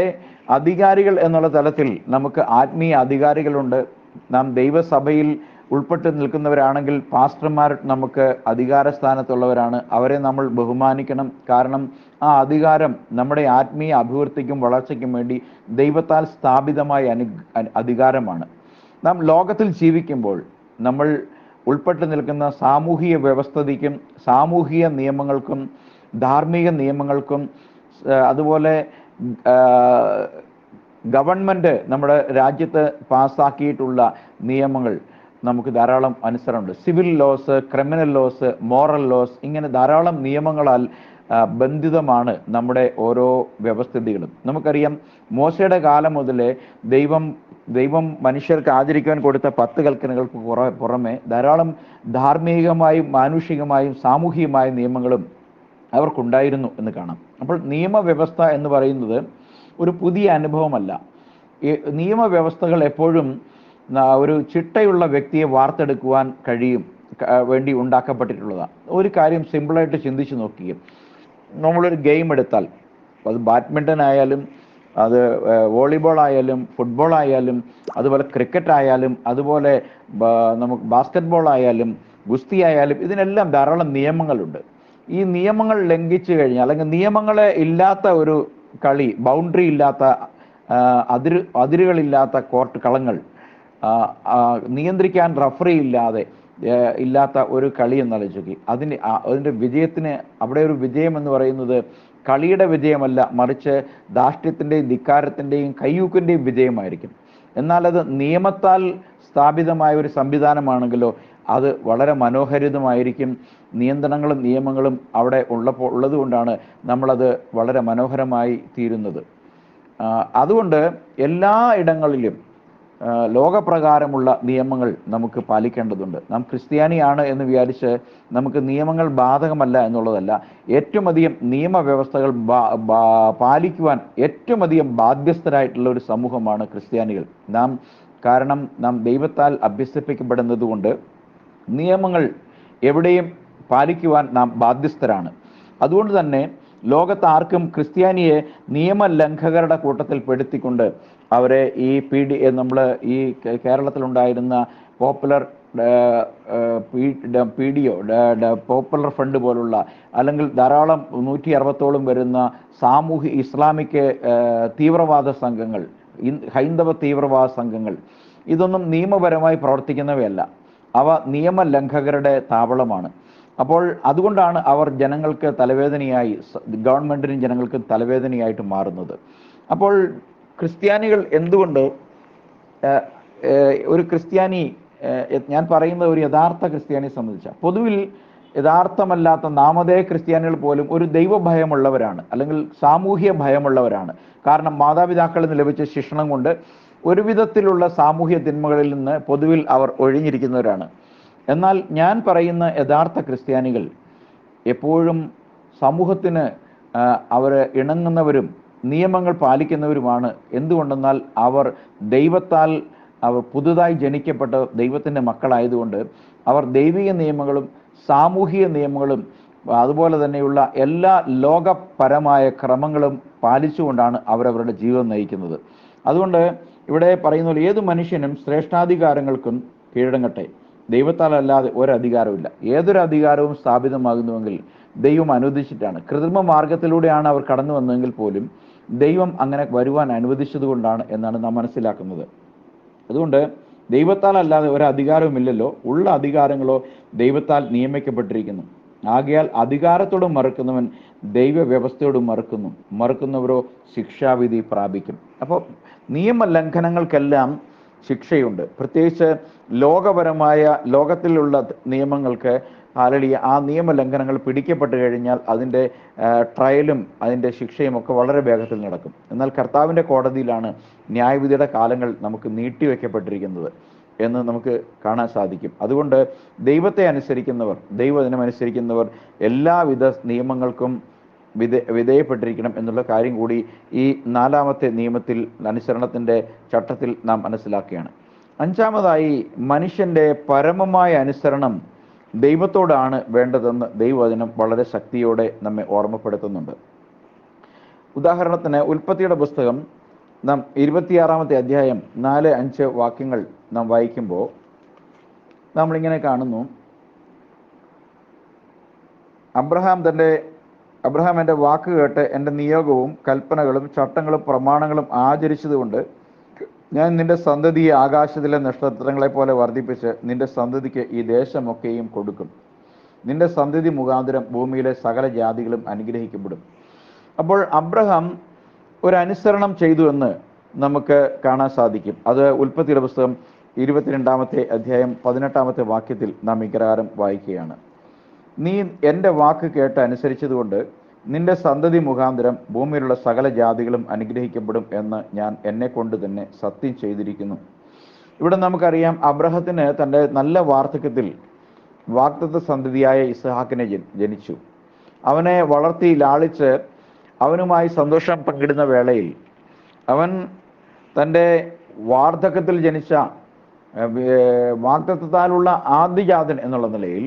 S1: അധികാരികൾ എന്നുള്ള തലത്തിൽ നമുക്ക് ആത്മീയ അധികാരികളുണ്ട്. നാം ദൈവസഭയിൽ ഉൾപ്പെട്ട് നിൽക്കുന്നവരാണെങ്കിൽ പാസ്റ്റർമാർ നമുക്ക് അധികാര സ്ഥാനത്തുള്ളവരാണ്. അവരെ നമ്മൾ ബഹുമാനിക്കണം. കാരണം ആ അധികാരം നമ്മുടെ ആത്മീയ അഭിവൃദ്ധിക്കും വളർച്ചയ്ക്കും വേണ്ടി ദൈവത്താൽ സ്ഥാപിതമായ അധികാരമാണ്. നാം ലോകത്തിൽ ജീവിക്കുമ്പോൾ നമ്മൾ ഉൾപ്പെട്ട് നിൽക്കുന്ന സാമൂഹിക വ്യവസ്ഥിതിക്കും സാമൂഹിക നിയമങ്ങൾക്കും ധാർമ്മിക നിയമങ്ങൾക്കും അതുപോലെ ഗവൺമെൻറ് നമ്മുടെ രാജ്യത്ത് പാസ്സാക്കിയിട്ടുള്ള നിയമങ്ങൾ നമുക്ക് ധാരാളം അനുസരണമുണ്ട്. Civil laws, criminal laws, moral laws, ഇങ്ങനെ ധാരാളം നിയമങ്ങളാൽ ബന്ധിതമാണ് നമ്മുടെ ഓരോ വ്യവസ്ഥിതികളും. നമുക്കറിയാം, മോശയുടെ കാലം മുതലേ ദൈവം മനുഷ്യർക്ക് ആചരിക്കാൻ കൊടുത്ത 10 കൽപ്പനകൾക്ക് പുറമെ ധാരാളം ധാർമ്മികമായും മാനുഷികമായും സാമൂഹികമായ നിയമങ്ങളും അവർക്കുണ്ടായിരുന്നു എന്ന് കാണാം. അപ്പോൾ നിയമവ്യവസ്ഥ എന്ന് പറയുന്നത് ഒരു പുതിയ അനുഭവമല്ല. ഈ നിയമവ്യവസ്ഥകൾ എപ്പോഴും ഒരു ചിട്ടയുള്ള വ്യക്തിയെ വാർത്തെടുക്കുവാൻ കഴിയും. വേണ്ടി ഉണ്ടാക്കപ്പെട്ടിട്ടുള്ളതാണ്. ഒരു കാര്യം സിമ്പിളായിട്ട് ചിന്തിച്ച് നോക്കിയേ, നമ്മളൊരു ഗെയിം എടുത്താൽ, അത് ബാഡ്മിൻ്റൺ ആയാലും, അത് വോളിബോൾ ആയാലും, ഫുട്ബോൾ ആയാലും, അതുപോലെ ക്രിക്കറ്റ് ആയാലും, അതുപോലെ നമുക്ക് ബാസ്കറ്റ് ബോൾ ആയാലും, ഗുസ്തി ആയാലും, ഇതിനെല്ലാം ധാരാളം നിയമങ്ങളുണ്ട്. ഈ നിയമങ്ങൾ ലംഘിച്ചു കഴിഞ്ഞാൽ, അല്ലെങ്കിൽ നിയമങ്ങളെ ഇല്ലാത്ത ഒരു കളി, ബൗണ്ടറി ഇല്ലാത്ത, അതിരുകളില്ലാത്ത കോർട്ട് കളങ്ങൾ, നിയന്ത്രിക്കാൻ റഫറി ഇല്ലാത്ത ഒരു കളി എന്നാലോചിക്കുക. അതിൻ്റെ വിജയത്തിന്, അവിടെ ഒരു വിജയം എന്ന് പറയുന്നത് കളിയുടെ വിജയമല്ല, മറിച്ച് ധാർഷ്ട്യത്തിൻ്റെയും ധിക്കാരത്തിൻ്റെയും കയ്യൂക്കിൻ്റെയും വിജയമായിരിക്കും. എന്നാൽ അത് നിയമത്താൽ സ്ഥാപിതമായ ഒരു സംവിധാനമാണെങ്കിലോ അത് വളരെ മനോഹരിതമായിരിക്കും. നിയന്ത്രണങ്ങളും നിയമങ്ങളും അവിടെ ഉള്ളതുകൊണ്ടാണ് നമ്മളത് വളരെ മനോഹരമായി തീരുന്നത്. അതുകൊണ്ട് എല്ലാ ഇടങ്ങളിലും ലോകപ്രകാരമുള്ള നിയമങ്ങൾ നമുക്ക് പാലിക്കേണ്ടതുണ്ട്. നാം ക്രിസ്ത്യാനിയാണ് എന്ന് വിചാരിച്ച് നമുക്ക് നിയമങ്ങൾ ബാധകമല്ല എന്നുള്ളതല്ല. ഏറ്റവും അധികം നിയമവ്യവസ്ഥകൾ പാലിക്കുവാൻ ഏറ്റവും അധികം ബാധ്യസ്ഥരായിട്ടുള്ള ഒരു സമൂഹമാണ് ക്രിസ്ത്യാനികൾ. കാരണം നാം ദൈവത്താൽ അഭ്യസിപ്പിക്കപ്പെടുന്നത് കൊണ്ട് നിയമങ്ങൾ എവിടെയും പാലിക്കുവാൻ നാം ബാധ്യസ്ഥരാണ്. അതുകൊണ്ട് തന്നെ ലോകത്ത് ആർക്കും ക്രിസ്ത്യാനിയെ നിയമലംഘകരുടെ കൂട്ടത്തിൽ പെടുത്തിക്കൊണ്ട് അവരെ ഈ നമ്മൾ ഈ കേരളത്തിലുണ്ടായിരുന്ന പോപ്പുലർ PDO, പോപ്പുലർ ഫ്രണ്ട് പോലുള്ള, അല്ലെങ്കിൽ ധാരാളം 160ഓളം വരുന്ന ഇസ്ലാമിക് തീവ്രവാദ സംഘങ്ങൾ, ഹൈന്ദവ തീവ്രവാദ സംഘങ്ങൾ, ഇതൊന്നും നിയമപരമായി പ്രവർത്തിക്കുന്നവയല്ല. അവ നിയമലംഘകരുടെ താവളമാണ്. അപ്പോൾ അതുകൊണ്ടാണ് അവർ ജനങ്ങൾക്ക് തലവേദനയായി, ഗവൺമെൻറ്റിനും ജനങ്ങൾക്കും തലവേദനയായിട്ട് മാറുന്നത്. അപ്പോൾ ക്രിസ്ത്യാനികൾ എന്തുകൊണ്ട്, ഒരു ക്രിസ്ത്യാനി, ഞാൻ പറയുന്നത് ഒരു യഥാർത്ഥ ക്രിസ്ത്യാനിയെ സംബന്ധിച്ചാണ്. പൊതുവിൽ യഥാർത്ഥമല്ലാത്ത നാമധേയ ക്രിസ്ത്യാനികൾ പോലും ഒരു ദൈവഭയമുള്ളവരാണ്, അല്ലെങ്കിൽ സാമൂഹ്യ ഭയമുള്ളവരാണ്. കാരണം മാതാപിതാക്കളിൽ നിന്ന് ലഭിച്ച ശിക്ഷണം കൊണ്ട് ഒരുവിധത്തിലുള്ള സാമൂഹ്യ തിന്മകളിൽ നിന്ന് പൊതുവിൽ അവർ ഒഴിഞ്ഞിരിക്കുന്നവരാണ്. എന്നാൽ ഞാൻ പറയുന്ന യഥാർത്ഥ ക്രിസ്ത്യാനികൾ എപ്പോഴും സമൂഹത്തിന് അവർ ഇണങ്ങുന്നവരും നിയമങ്ങൾ പാലിക്കുന്നവരുമാണ്. എന്തുകൊണ്ടെന്നാൽ അവർ ദൈവത്താൽ പുതുതായി ജനിക്കപ്പെട്ട ദൈവത്തിൻ്റെ മക്കളായതുകൊണ്ട് അവർ ദൈവിക നിയമങ്ങളും സാമൂഹിക നിയമങ്ങളും അതുപോലെ തന്നെയുള്ള എല്ലാ ലോകപരമായ ക്രമങ്ങളും പാലിച്ചുകൊണ്ടാണ് അവരവരുടെ ജീവിതം നയിക്കുന്നത്. അതുകൊണ്ട് ഇവിടെ പറയുന്ന പോലെ ഏതു മനുഷ്യനും ശ്രേഷ്ഠാധികാരങ്ങൾക്കും കീഴടങ്ങട്ടെ, ദൈവത്താൽ അല്ലാതെ ഒരധികാരമില്ല. ഏതൊരു അധികാരവും സ്ഥാപിതമാകുന്നുവെങ്കിൽ ദൈവം അനുവദിച്ചിട്ടാണ്. കൃത്രിമ മാർഗത്തിലൂടെയാണ് അവർ കടന്നു വന്നതെങ്കിൽ പോലും ദൈവം അങ്ങനെ വരുവാൻ അനുവദിച്ചതുകൊണ്ടാണ് എന്നാണ് നാം മനസ്സിലാക്കുന്നത്. അതുകൊണ്ട് ദൈവത്താൽ അല്ലാതെ ഒരധികാരവുമില്ലല്ലോ, ഉള്ള അധികാരങ്ങളോ ദൈവത്താൽ നിയമിക്കപ്പെട്ടിരിക്കുന്നു. ആകയാൽ അധികാരത്തോടും മറുക്കുന്നവൻ ദൈവവ്യവസ്ഥയോടും മറുക്കുന്നവരോ ശിക്ഷാവിധി പ്രാപിക്കും. അപ്പോൾ നിയമലംഘനങ്ങൾക്കെല്ലാം ശിക്ഷയുണ്ട്. പ്രത്യേകിച്ച് ലോകപരമായ ലോകത്തിലുള്ള നിയമങ്ങൾക്ക് ആ നിയമലംഘനങ്ങൾ പിടിക്കപ്പെട്ട് കഴിഞ്ഞാൽ അതിൻ്റെ ട്രയലും അതിൻ്റെ ശിക്ഷയും ഒക്കെ വളരെ വേഗത്തിൽ നടക്കും. എന്നാൽ കർത്താവിൻ്റെ കോടതിയിലാണ് ന്യായവിധിയുടെ കാലങ്ങൾ നമുക്ക് നീട്ടിവെക്കപ്പെട്ടിരിക്കുന്നത് എന്ന് നമുക്ക് കാണാൻ സാധിക്കും. അതുകൊണ്ട് ദൈവത്തെ അനുസരിക്കുന്നവർ, ദൈവവചനം അനുസരിക്കുന്നവർ എല്ലാവിധ നിയമങ്ങൾക്കും വിധേയപ്പെട്ടിരിക്കണം എന്നുള്ള കാര്യം കൂടി ഈ 4ാമത്തെ നിയമത്തിൽ, അനുസരണത്തിൻ്റെ ചട്ടത്തിൽ നാം മനസ്സിലാക്കുകയാണ്. 5ാമതായി, മനുഷ്യൻ്റെ പരമമായ അനുസരണം ദൈവത്തോടാണ് വേണ്ടതെന്ന് ദൈവവചനം വളരെ ശക്തിയോടെ നമ്മെ ഓർമ്മപ്പെടുത്തുന്നുണ്ട്. ഉദാഹരണത്തിന് ഉൽപ്പത്തിയുടെ പുസ്തകം നാം 26ാമത്തെ അധ്യായം 4-5 വാക്യങ്ങൾ നാം വായിക്കുമ്പോൾ നമ്മളിങ്ങനെ കാണുന്നു. അബ്രഹാം എൻ്റെ വാക്ക് കേട്ട് എൻ്റെ നിയോഗവും കൽപ്പനകളും ചട്ടങ്ങളും പ്രമാണങ്ങളും ആചരിച്ചതുകൊണ്ട് ഞാൻ നിന്റെ സന്തതിയെ ആകാശത്തിലെ നക്ഷത്രങ്ങളെ പോലെ വർദ്ധിപ്പിച്ച് നിന്റെ സന്തതിക്ക് ഈ ദേശമൊക്കെയും കൊടുക്കും. നിന്റെ സന്തതി മുഖാന്തരം ഭൂമിയിലെ സകല ജാതികളും അനുഗ്രഹിക്കപ്പെടും. അപ്പോൾ അബ്രഹാം ഒരു അനുസരണം ചെയ്തു എന്ന് നമുക്ക് കാണാൻ സാധിക്കും. അത് ഉൽപ്പത്തിയുടെ പുസ്തകം 22ാമത്തെ അധ്യായം 18ാമത്തെ വാക്യത്തിൽ നാം ഇപ്രകാരം വായിക്കുകയാണ്. നീ എൻ്റെ വാക്ക് കേട്ട് അനുസരിച്ചതുകൊണ്ട് നിന്റെ സന്തതി മുഖാന്തരം ഭൂമിയിലുള്ള സകല ജാതികളും അനുഗ്രഹിക്കപ്പെടും എന്ന് ഞാൻ എന്നെ കൊണ്ട് തന്നെ സത്യം ചെയ്തിരിക്കുന്നു. ഇവിടെ നമുക്കറിയാം, അബ്രഹത്തിന് തൻ്റെ നല്ല വാർദ്ധക്യത്തിൽ വാഗ്ദത്ത സന്തതിയായ ഇസ്ഹാക്കിനെ ജനിച്ചു. അവനെ വളർത്തി ലാളിച്ച് അവനുമായി സന്തോഷം പങ്കിടുന്ന വേളയിൽ അവൻ തൻ്റെ വാർദ്ധക്യത്തിൽ ജനിച്ച വാഗ്ദത്തത്താലുള്ള ആദ്യജാതൻ എന്നുള്ള നിലയിൽ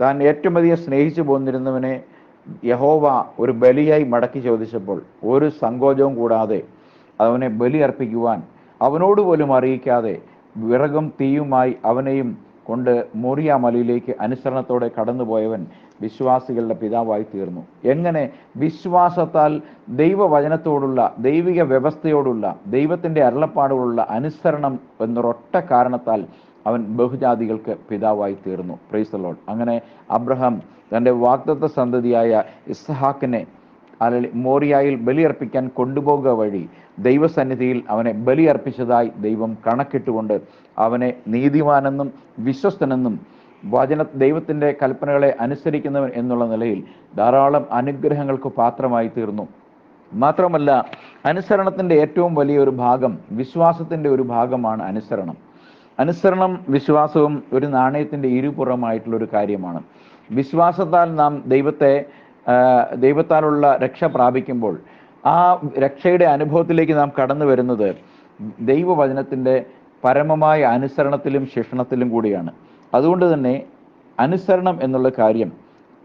S1: താൻ ഏറ്റവും അധികം സ്നേഹിച്ചു പോന്നിരുന്നവനെ യഹോവ ഒരു ബലിയായി മടക്കി ചോദിച്ചപ്പോൾ ഒരു സങ്കോചവും കൂടാതെ അവനെ ബലി അർപ്പിക്കുവാൻ അവനോട് പോലും അറിയിക്കാതെ വിറകും തീയുമായി അവനെയും കൊണ്ട് മോറിയ മലയിലേക്ക് അനുസരണത്തോടെ കടന്നുപോയവൻ വിശ്വാസികളുടെ പിതാവായി തീർന്നു. എങ്ങനെ? വിശ്വാസത്താൽ ദൈവവചനത്തോടുള്ള, ദൈവിക വ്യവസ്ഥയോടുള്ള, ദൈവത്തിൻ്റെ അരുളപ്പാടുകളുള്ള അനുസരണം എന്നൊരൊറ്റ കാരണത്താൽ അവൻ ബഹുജാതികൾക്ക് പിതാവായി തീർന്നു. Price the Lord. അങ്ങനെ അബ്രഹാം തൻ്റെ വാഗ്ദത്ത സന്തതിയായ ഇസ്ഹാക്കിനെ മോറിയായിൽ ബലിയർപ്പിക്കാൻ കൊണ്ടുപോകുക വഴി ദൈവസന്നിധിയിൽ അവനെ ബലിയർപ്പിച്ചതായി ദൈവം കണക്കിട്ടുകൊണ്ട് അവനെ നീതിമാനെന്നും വിശ്വസ്തനെന്നും ദൈവത്തിൻ്റെ കൽപ്പനകളെ അനുസരിക്കുന്നവൻ എന്നുള്ള നിലയിൽ ധാരാളം അനുഗ്രഹങ്ങൾക്ക് പാത്രമായി തീർന്നു. മാത്രമല്ല, അനുസരണത്തിൻ്റെ ഏറ്റവും വലിയൊരു ഭാഗം, വിശ്വാസത്തിൻ്റെ ഒരു ഭാഗമാണ് അനുസരണം. അനുസരണം വിശ്വാസവും ഒരു നാണയത്തിൻ്റെ ഇരുപുറമായിട്ടുള്ളൊരു കാര്യമാണ്. വിശ്വാസത്താൽ നാം ദൈവത്താലുള്ള രക്ഷ പ്രാപിക്കുമ്പോൾ ആ രക്ഷയുടെ അനുഭവത്തിലേക്ക് നാം കടന്നു വരുന്നത് ദൈവവചനത്തിൻ്റെ പരമമായ അനുസരണത്തിലും ശിക്ഷണത്തിലും കൂടിയാണ്. അതുകൊണ്ട് തന്നെ അനുസരണം എന്നുള്ള കാര്യം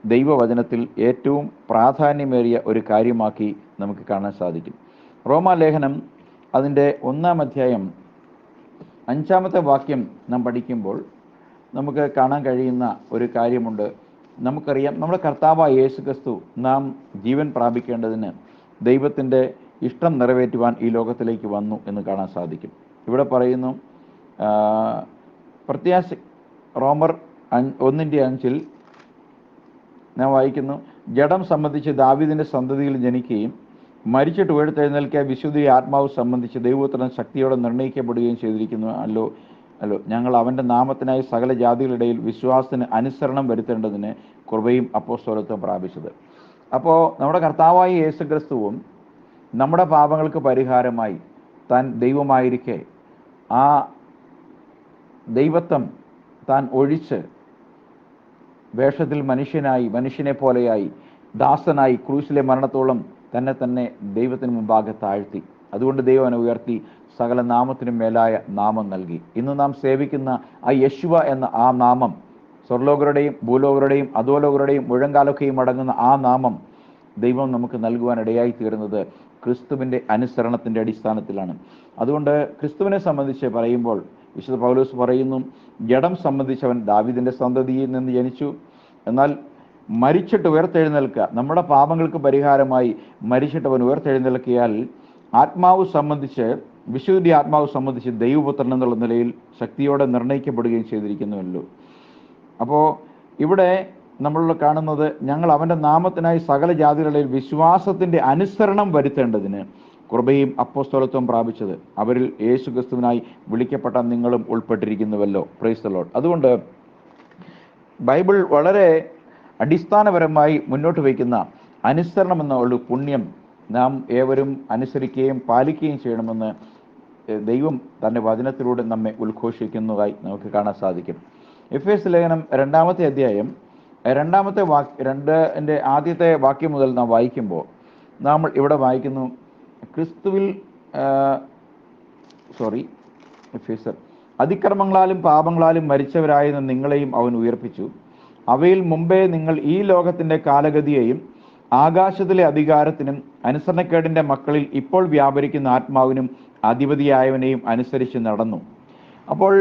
S1: ദൈവവചനത്തിൽ ഏറ്റവും പ്രാധാന്യമേറിയ ഒരു കാര്യമാക്കി നമുക്ക് കാണാൻ സാധിക്കും. റോമാലേഖനം അതിൻ്റെ 1-ാം അധ്യായം 5-ാമത്തെ വാക്യം നാം പഠിക്കുമ്പോൾ നമുക്ക് കാണാൻ കഴിയുന്ന ഒരു കാര്യമുണ്ട്. നമുക്കറിയാം, നമ്മുടെ കർത്താവായ യേശു ക്രിസ്തു നാം ജീവൻ പ്രാപിക്കേണ്ടതിന് ദൈവത്തിൻ്റെ ഇഷ്ടം നിറവേറ്റുവാൻ ഈ ലോകത്തിലേക്ക് വന്നു എന്ന് കാണാൻ സാധിക്കും. ഇവിടെ പറയുന്നു, പ്രത്യാശ റോമർ 1:5 ഞാൻ വായിക്കുന്നു, ജഡം സംബന്ധിച്ച് ദാവീദിൻ്റെ സന്തതിയിൽ ജനിക്കുകയും മരിച്ചിട്ട് ഉയർത്തെഴുന്നേൽക്കുക വിശുദ്ധി ആത്മാവ് സംബന്ധിച്ച് ദൈവപുത്രൻ ശക്തിയോടെ നിർണ്ണയിക്കപ്പെടുകയും ചെയ്തിരിക്കുന്നു അല്ലോ ഞങ്ങൾ അവൻ്റെ നാമത്തിനായി സകല ജാതികളുടെയിൽ വിശ്വാസത്തിന് അനുസരണം വരുത്തേണ്ടതിന് കൃപയും അപ്പോസ്തലത്വം പ്രാപിച്ചത്. അപ്പോൾ നമ്മുടെ കർത്താവായ യേശു ക്രിസ്തുവും നമ്മുടെ പാപങ്ങൾക്ക് പരിഹാരമായി താൻ ദൈവമായിരിക്കെ ആ ദൈവത്വം താൻ ഒഴിച്ച് വേഷത്തിൽ മനുഷ്യനെ പോലെയായി ദാസനായി ക്രൂശിലെ മരണത്തോളം തന്നെ ദൈവത്തിന് മുമ്പാകെ താഴ്ത്തി. അതുകൊണ്ട് ദൈവം അവനെ ഉയർത്തി സകല നാമത്തിനും മേലായ നാമം നൽകി. ഇന്ന് നാം സേവിക്കുന്ന ആ യേശുവ എന്ന ആ നാമം സ്വർലോകരുടെയും ഭൂലോകരുടെയും അധോലോകരുടെയും മുഴങ്കാലൊക്കെയും അടങ്ങുന്ന ആ നാമം ദൈവം നമുക്ക് നൽകുവാൻ ഇടയായി തീരുന്നത് ക്രിസ്തുവിൻ്റെ അനുസരണത്തിൻ്റെ അടിസ്ഥാനത്തിലാണ്. അതുകൊണ്ട് ക്രിസ്തുവിനെ സംബന്ധിച്ച് പറയുമ്പോൾ വിശുദ്ധ പൗലോസ് പറയുന്നു, ജഡം സംബന്ധിച്ചവൻ ദാവീദിൻ്റെ സന്തതിയിൽ നിന്ന് ജനിച്ചു, എന്നാൽ മരിച്ചിട്ട് ഉയർത്തെഴുന്നേൽക്കുക, നമ്മുടെ പാപങ്ങൾക്ക് പരിഹാരമായി മരിച്ചിട്ടവൻ ഉയർത്തെഴുന്നേൽക്കിയാൽ ആത്മാവ് സംബന്ധിച്ച്, വിശുദ്ധി ആത്മാവ് സംബന്ധിച്ച് ദൈവപുത്രൻ എന്നുള്ള നിലയിൽ ശക്തിയോടെ നിർണ്ണയിക്കപ്പെടുകയും ചെയ്തിരിക്കുന്നുവല്ലോ. അപ്പോൾ ഇവിടെ നമ്മൾ കാണുന്നത്, ഞങ്ങൾ അവൻ്റെ നാമത്തിനായി സകല ജാതികളിൽ വിശ്വാസത്തിൻ്റെ അനുസരണം വരുത്തേണ്ടതിന് കൃപയും അപ്പോസ്തലത്വം പ്രാപിച്ചത് അവരിൽ യേശു ക്രിസ്തുവിനായി വിളിക്കപ്പെട്ട നിങ്ങളും ഉൾപ്പെട്ടിരിക്കുന്നുവല്ലോ. Praise the lord. അതുകൊണ്ട് ബൈബിൾ വളരെ അടിസ്ഥാനപരമായി മുന്നോട്ട് വയ്ക്കുന്ന അനുസരണം എന്ന ഒരു പുണ്യം നാം ഏവരും അനുസരിക്കുകയും പാലിക്കുകയും ചെയ്യണമെന്ന് ദൈവം തൻ്റെ വചനത്തിലൂടെ നമ്മെ ഉദ്ഘോഷിക്കുന്നതായി നമുക്ക് കാണാൻ സാധിക്കും. എഫേസ്യ ലേഖനം 2-ാമത്തെ അധ്യായം 2-ന്റെ ആദ്യത്തെ വാക്യം മുതൽ നാം വായിക്കുമ്പോൾ നമ്മൾ ഇവിടെ വായിക്കുന്നു, ക്രിസ്തുവിൽ അതിക്രമങ്ങളാലും പാപങ്ങളാലും മരിച്ചവരായിരുന്ന നിങ്ങളെയും അവൻ ഉയർപ്പിച്ചു. അവയിൽ മുമ്പേ നിങ്ങൾ ഈ ലോകത്തിൻ്റെ കാലഗതിയെയും ആകാശത്തിലെ അധികാരത്തിനും അനുസരണക്കേടിൻ്റെ മക്കളിൽ ഇപ്പോൾ വ്യാപരിക്കുന്ന ആത്മാവിനും അധിപതിയായവനെയും അനുസരിച്ച് നടന്നു. അപ്പോൾ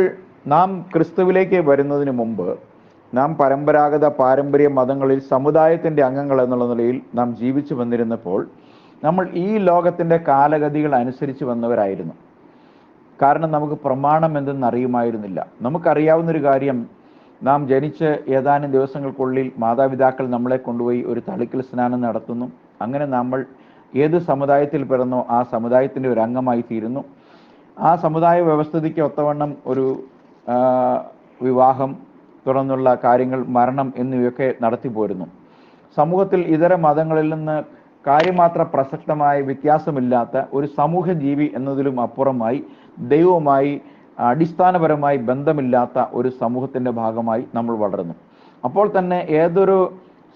S1: നാം ക്രിസ്തുവിലേക്ക് വരുന്നതിന് മുമ്പ് നാം പാരമ്പര്യ മതങ്ങളിൽ സമുദായത്തിൻ്റെ അംഗങ്ങൾ എന്നുള്ള നിലയിൽ നാം ജീവിച്ചു വന്നിരുന്നപ്പോൾ നമ്മൾ ഈ ലോകത്തിൻ്റെ കാലഗതികൾ അനുസരിച്ച് വന്നവരായിരുന്നു. കാരണം നമുക്ക് പ്രമാണം എന്തെന്ന് അറിയുമായിരുന്നില്ല. നമുക്കറിയാവുന്നൊരു കാര്യം, നാം ജനിച്ച് ഏതാനും ദിവസങ്ങൾക്കുള്ളിൽ മാതാപിതാക്കൾ നമ്മളെ കൊണ്ടുപോയി ഒരു തളിക്കൽ സ്നാനം നടത്തുന്നു. അങ്ങനെ നമ്മൾ ഏത് സമുദായത്തിൽ പിറന്നോ ആ സമുദായത്തിൻ്റെ ഒരു അംഗമായി തീരുന്നു. ആ സമുദായ വ്യവസ്ഥിതിക്ക് ഒത്തവണ്ണം ഒരു വിവാഹം, തുടർന്നുള്ള കാര്യങ്ങൾ, മരണം എന്നിവയൊക്കെ നടത്തിപ്പോരുന്നു. സമൂഹത്തിൽ ഇതര മതങ്ങളിൽ നിന്ന് കാര്യമാത്ര പ്രസക്തമായ വ്യത്യാസമില്ലാത്ത ഒരു സമൂഹ ജീവി എന്നതിലും അപ്പുറമായി ദൈവവുമായി അടിസ്ഥാനപരമായി ബന്ധമില്ലാത്ത ഒരു സമൂഹത്തിൻ്റെ ഭാഗമായി നമ്മൾ വളർന്നു. അപ്പോൾ തന്നെ ഏതൊരു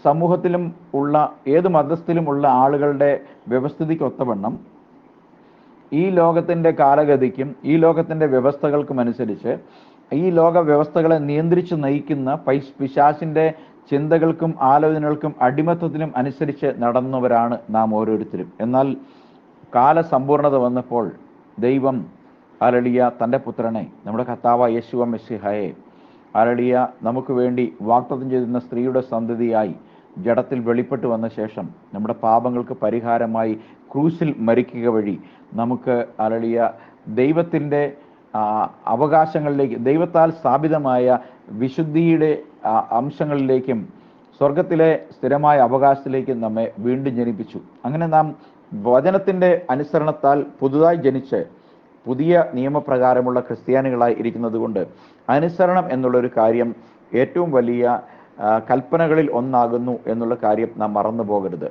S1: സമൂഹത്തിലും ഉള്ള, ഏത് മതസ്ഥിലും ഉള്ള ആളുകളുടെ വ്യവസ്ഥിതിക്കൊത്തവണ്ണം ഈ ലോകത്തിൻ്റെ കാലഗതിക്കും ഈ ലോകത്തിൻ്റെ വ്യവസ്ഥകൾക്കും അനുസരിച്ച് ഈ ലോക വ്യവസ്ഥകളെ നിയന്ത്രിച്ച് നയിക്കുന്ന പിശാചിൻ്റെ ചിന്തകൾക്കും ആലോചനകൾക്കും അടിമത്തത്തിനും അനുസരിച്ച് നടന്നവരാണ് നാം ഓരോരുത്തരും. എന്നാൽ കാലസമ്പൂർണത വന്നപ്പോൾ ദൈവം ഹല്ലേലൂയ തൻ്റെ പുത്രനെ, നമ്മുടെ കർത്താവായ യേശുവ മെസ്സിഹയെ ഹല്ലേലൂയ നമുക്ക് വേണ്ടി വാഗ്ദത്തം ചെയ്തിരുന്ന സ്ത്രീയുടെ സന്തതിയായി ജഡത്തിൽ വെളിപ്പെട്ട് വന്ന ശേഷം നമ്മുടെ പാപങ്ങൾക്ക് പരിഹാരമായി ക്രൂശിൽ മരിക്കുക വഴി നമുക്ക് ഹല്ലേലൂയ ദൈവത്തിൻ്റെ അവകാശങ്ങളിലേക്ക്, ദൈവത്താൽ സ്ഥാപിതമായ വിശുദ്ധിയുടെ അംശങ്ങളിലേക്കും സ്വർഗത്തിലെ സ്ഥിരമായ അവകാശത്തിലേക്കും നമ്മെ വീണ്ടും ജനിപ്പിച്ചു. അങ്ങനെ നാം വചനത്തിൻ്റെ അനുസരണത്താൽ പുതുതായി ജനിച്ച് പുതിയ നിയമപ്രകാരമുള്ള ക്രിസ്ത്യാനികളായി ഇരിക്കുന്നത് കൊണ്ട് അനുസരണം എന്നുള്ളൊരു കാര്യം ഏറ്റവും വലിയ കൽപ്പനകളിൽ ഒന്നാകുന്നു എന്നുള്ള കാര്യം നാം മറന്നു പോകരുത്.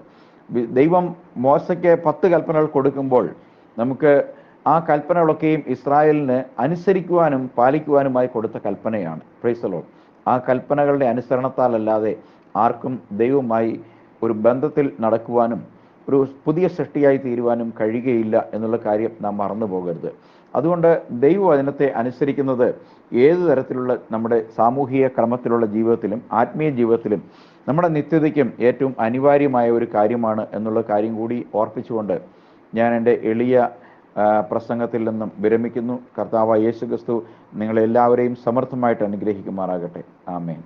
S1: ദൈവം മോശയ്ക്ക് 10 കൽപ്പനകൾ കൊടുക്കുമ്പോൾ നമുക്ക് ആ കൽപ്പനകളൊക്കെയും ഇസ്രായേലിന് അനുസരിക്കുവാനും പാലിക്കുവാനുമായി കൊടുത്ത കൽപ്പനയാണ്. Price the Lord. ആ കൽപ്പനകളുടെ അനുസരണത്താലല്ലാതെ ആർക്കും ദൈവവുമായി ഒരു ബന്ധത്തിൽ നടക്കുവാനും ഒരു പുതിയ സൃഷ്ടിയായി തീരുവാനും കഴിയുകയില്ല എന്നുള്ള കാര്യം നാം മറന്നു പോകരുത്. അതുകൊണ്ട് ദൈവവചനത്തെ അനുസരിക്കുന്നത് ഏതു തരത്തിലുള്ള നമ്മുടെ സാമൂഹിക ക്രമത്തിലുള്ള ജീവിതത്തിലും ആത്മീയ ജീവിതത്തിലും നമ്മുടെ നിത്യതയ്ക്കും ഏറ്റവും അനിവാര്യമായ ഒരു കാര്യമാണ് എന്നുള്ള കാര്യം കൂടി ഓർപ്പിച്ചുകൊണ്ട് ഞാൻ എൻ്റെ എളിയ പ്രസംഗത്തിൽ നിന്നും വിരമിക്കുന്നു. കർത്താവായ യേശുക്രിസ്തു നിങ്ങളെല്ലാവരെയും സമർത്ഥമായിട്ട് അനുഗ്രഹിക്കുമാറാകട്ടെ. ആമേൻ.